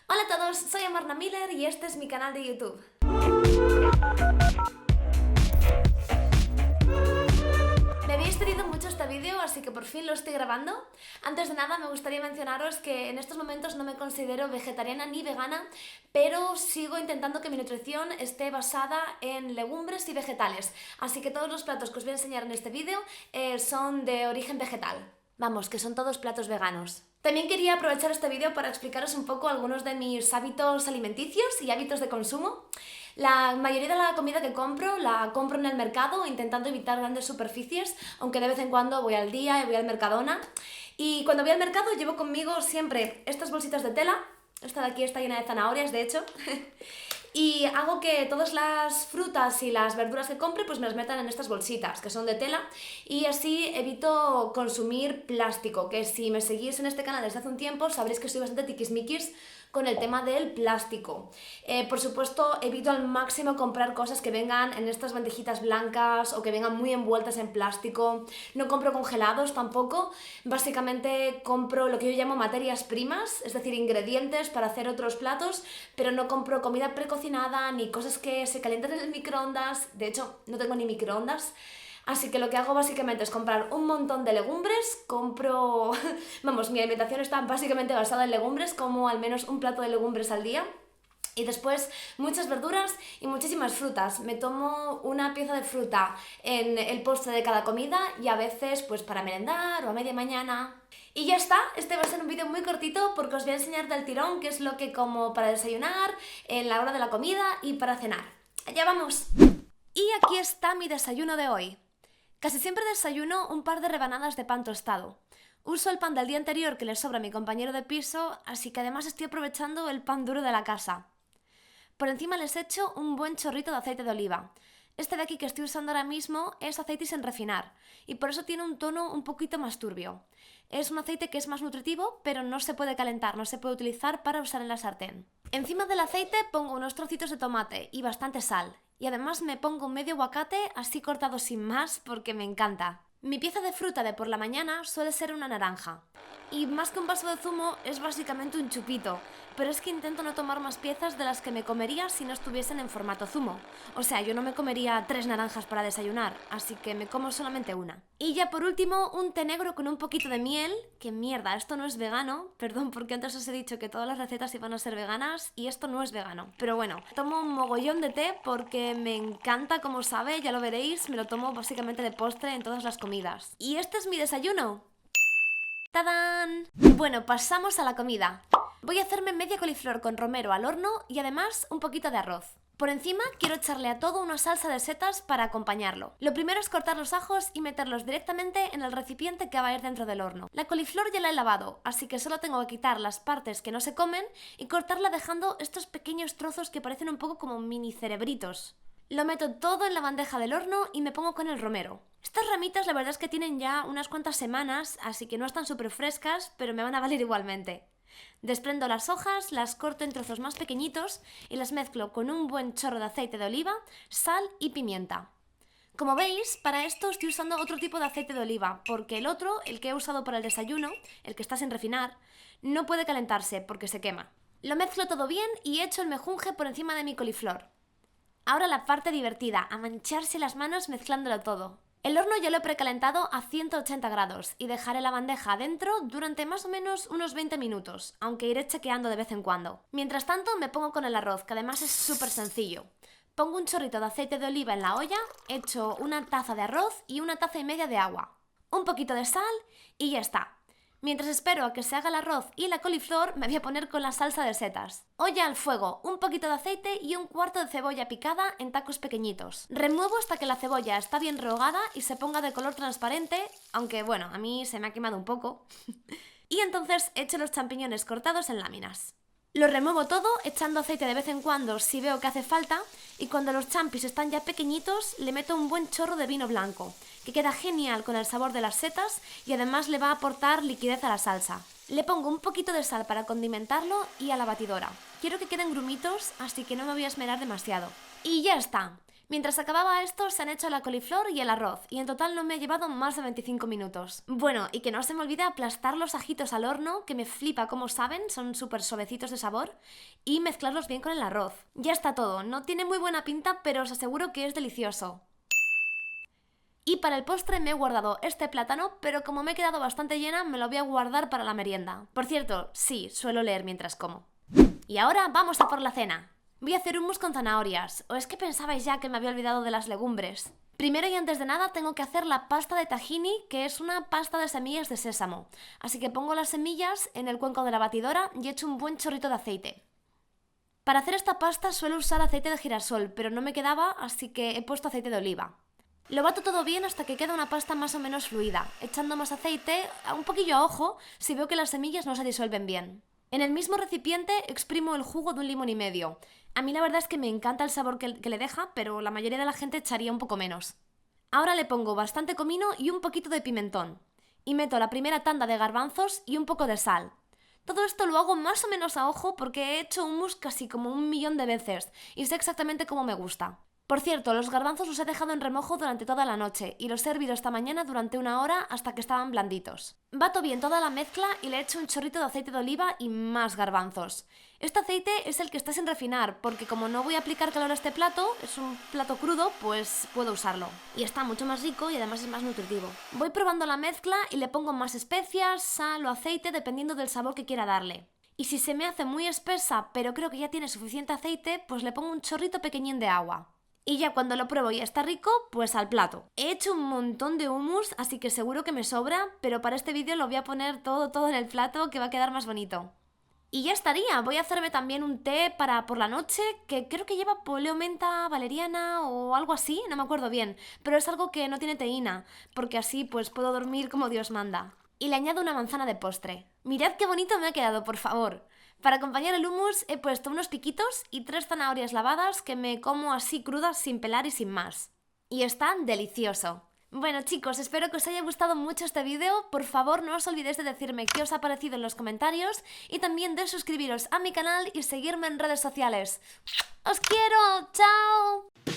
Hola a todos, soy Amarna Miller y este es mi canal de YouTube. Me habéis pedido mucho este vídeo, así que por fin lo estoy grabando. Antes de nada me gustaría mencionaros que en estos momentos no me considero vegetariana ni vegana, pero sigo intentando que mi nutrición esté basada en legumbres y vegetales. Así que todos los platos que os voy a enseñar en este vídeo son de origen vegetal. Vamos, que son todos platos veganos. También quería aprovechar este vídeo para explicaros un poco algunos de mis hábitos alimenticios y hábitos de consumo. La mayoría de la comida que compro la compro en el mercado, intentando evitar grandes superficies, aunque de vez en cuando voy al Día y voy al Mercadona. Y cuando voy al mercado llevo conmigo siempre estas bolsitas de tela. Esta de aquí está llena de zanahorias, de hecho. Y hago que todas las frutas y las verduras que compre pues me las metan en estas bolsitas, que son de tela, y así evito consumir plástico, que si me seguís en este canal desde hace un tiempo sabréis que estoy bastante tiquismiquis con el tema del plástico. Por supuesto, evito al máximo comprar cosas que vengan en estas bandejitas blancas o que vengan muy envueltas en plástico. No compro congelados tampoco. Básicamente compro lo que yo llamo materias primas, es decir, ingredientes para hacer otros platos, pero no compro comida precocinada ni cosas que se calientan en el microondas. De hecho, no tengo ni microondas. Así que lo que hago básicamente es comprar un montón de legumbres, vamos, mi alimentación está básicamente basada en legumbres, como al menos un plato de legumbres al día. Y después muchas verduras y muchísimas frutas. Me tomo una pieza de fruta en el postre de cada comida y a veces pues para merendar o a media mañana. Y ya está, este va a ser un vídeo muy cortito porque os voy a enseñar del tirón qué es lo que como para desayunar, en la hora de la comida y para cenar. ¡Allá vamos! Y aquí está mi desayuno de hoy. Casi siempre desayuno un par de rebanadas de pan tostado. Uso el pan del día anterior que le sobra a mi compañero de piso, así que además estoy aprovechando el pan duro de la casa. Por encima les echo un buen chorrito de aceite de oliva. Este de aquí que estoy usando ahora mismo es aceite sin refinar y por eso tiene un tono un poquito más turbio. Es un aceite que es más nutritivo, pero no se puede calentar, no se puede utilizar para usar en la sartén. Encima del aceite pongo unos trocitos de tomate y bastante sal. Y además me pongo medio aguacate así cortado sin más porque me encanta. Mi pieza de fruta de por la mañana suele ser una naranja. Y más que un vaso de zumo es básicamente un chupito, pero es que intento no tomar más piezas de las que me comería si no estuviesen en formato zumo. O sea, yo no me comería 3 naranjas para desayunar, así que me como solamente una. Y ya por último, un té negro con un poquito de miel, que mierda, esto no es vegano, perdón porque antes os he dicho que todas las recetas iban a ser veganas y esto no es vegano. Pero bueno, tomo un mogollón de té porque me encanta, como sabe, ya lo veréis, me lo tomo básicamente de postre en todas las comidas. Y este es mi desayuno. ¡Tadán! Bueno, pasamos a la comida. Voy a hacerme media coliflor con romero al horno y además un poquito de arroz. Por encima quiero echarle a todo una salsa de setas para acompañarlo. Lo primero es cortar los ajos y meterlos directamente en el recipiente que va a ir dentro del horno. La coliflor ya la he lavado, así que solo tengo que quitar las partes que no se comen y cortarla dejando estos pequeños trozos que parecen un poco como mini cerebritos. Lo meto todo en la bandeja del horno y me pongo con el romero. Estas ramitas la verdad es que tienen ya unas cuantas semanas, así que no están súper frescas, pero me van a valer igualmente. Desprendo las hojas, las corto en trozos más pequeñitos y las mezclo con un buen chorro de aceite de oliva, sal y pimienta. Como veis, para esto estoy usando otro tipo de aceite de oliva, porque el otro, el que he usado para el desayuno, el que está sin refinar, no puede calentarse porque se quema. Lo mezclo todo bien y echo el mejunje por encima de mi coliflor. Ahora la parte divertida, a mancharse las manos mezclándolo todo. El horno ya lo he precalentado a 180 grados y dejaré la bandeja adentro durante más o menos unos 20 minutos, aunque iré chequeando de vez en cuando. Mientras tanto me pongo con el arroz, que además es súper sencillo. Pongo un chorrito de aceite de oliva en la olla, echo una taza de arroz y una taza y media de agua. Un poquito de sal y ya está. Mientras espero a que se haga el arroz y la coliflor, me voy a poner con la salsa de setas. Olla al fuego, un poquito de aceite y un cuarto de cebolla picada en tacos pequeñitos. Remuevo hasta que la cebolla está bien rehogada y se ponga de color transparente, aunque bueno, a mí se me ha quemado un poco. Y entonces echo los champiñones cortados en láminas. Lo remuevo todo, echando aceite de vez en cuando si veo que hace falta, y cuando los champis están ya pequeñitos, le meto un buen chorro de vino blanco, que queda genial con el sabor de las setas y además le va a aportar liquidez a la salsa. Le pongo un poquito de sal para condimentarlo y a la batidora. Quiero que queden grumitos, así que no me voy a esmerar demasiado. Y ya está. Mientras acababa esto, se han hecho la coliflor y el arroz, y en total no me ha llevado más de 25 minutos. Bueno, y que no se me olvide aplastar los ajitos al horno, que me flipa como saben, son súper suavecitos de sabor, y mezclarlos bien con el arroz. Ya está todo, no tiene muy buena pinta, pero os aseguro que es delicioso. Y para el postre me he guardado este plátano, pero como me he quedado bastante llena, me lo voy a guardar para la merienda. Por cierto, sí, suelo leer mientras como. Y ahora vamos a por la cena. Voy a hacer hummus con zanahorias, o es que pensabais ya que me había olvidado de las legumbres. Primero y antes de nada tengo que hacer la pasta de tahini, que es una pasta de semillas de sésamo. Así que pongo las semillas en el cuenco de la batidora y echo un buen chorrito de aceite. Para hacer esta pasta suelo usar aceite de girasol, pero no me quedaba, así que he puesto aceite de oliva. Lo bato todo bien hasta que queda una pasta más o menos fluida, echando más aceite, un poquillo a ojo, si veo que las semillas no se disuelven bien. En el mismo recipiente exprimo el jugo de 1,5 limón. A mí la verdad es que me encanta el sabor que le deja, pero la mayoría de la gente echaría un poco menos. Ahora le pongo bastante comino y un poquito de pimentón. Y meto la primera tanda de garbanzos y un poco de sal. Todo esto lo hago más o menos a ojo porque he hecho hummus casi como 1.000.000 de veces y sé exactamente cómo me gusta. Por cierto, los garbanzos los he dejado en remojo durante toda la noche y los he hervido esta mañana durante 1 hora hasta que estaban blanditos. Bato bien toda la mezcla y le echo un chorrito de aceite de oliva y más garbanzos. Este aceite es el que está sin refinar, porque como no voy a aplicar calor a este plato, es un plato crudo, pues puedo usarlo. Y está mucho más rico y además es más nutritivo. Voy probando la mezcla y le pongo más especias, sal o aceite dependiendo del sabor que quiera darle. Y si se me hace muy espesa, pero creo que ya tiene suficiente aceite, pues le pongo un chorrito pequeñín de agua. Y ya cuando lo pruebo y está rico, pues al plato. He hecho un montón de hummus, así que seguro que me sobra, pero para este vídeo lo voy a poner todo en el plato, que va a quedar más bonito. Y ya estaría, voy a hacerme también un té para por la noche, que creo que lleva poleo menta valeriana o algo así, no me acuerdo bien, pero es algo que no tiene teína, porque así pues puedo dormir como Dios manda. Y le añado una manzana de postre. Mirad qué bonito me ha quedado, por favor. Para acompañar el hummus he puesto unos piquitos y 3 zanahorias lavadas que me como así crudas sin pelar y sin más. Y está delicioso. Bueno chicos, espero que os haya gustado mucho este vídeo. Por favor no os olvidéis de decirme qué os ha parecido en los comentarios y también de suscribiros a mi canal y seguirme en redes sociales. ¡Os quiero! ¡Chao!